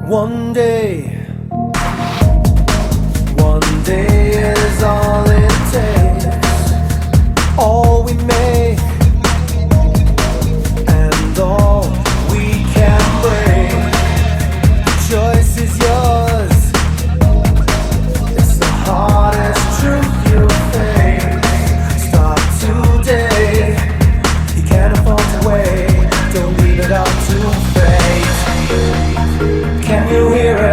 One day is all it takes, all we make and all we can break. The choice is yours, it's the hardest truth you face. Start today, you can't afford to wait, don't leave it up to fate. Can you hear it?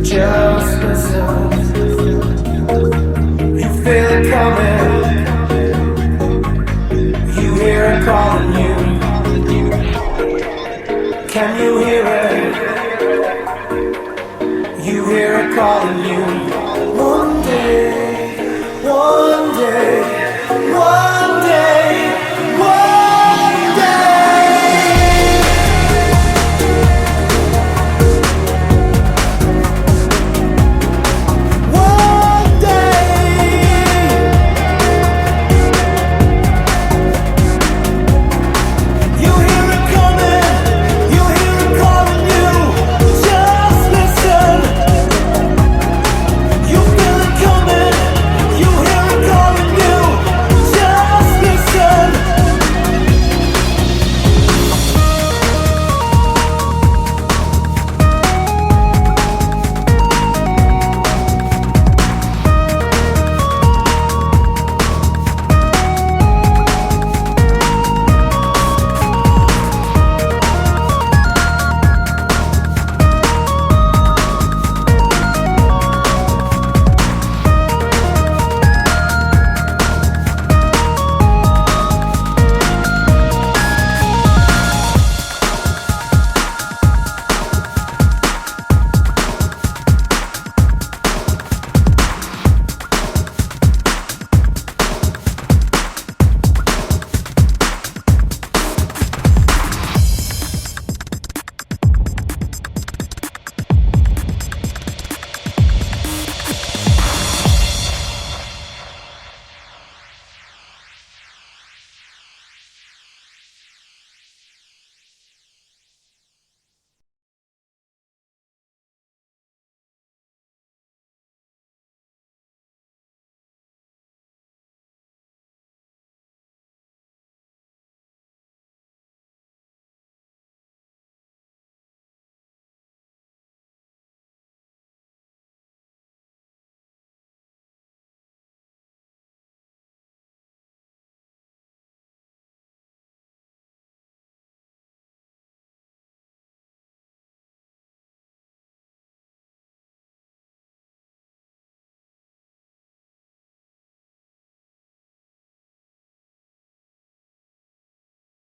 Just listen. You feel it coming. You hear it calling you. Can you hear it? You hear it calling you.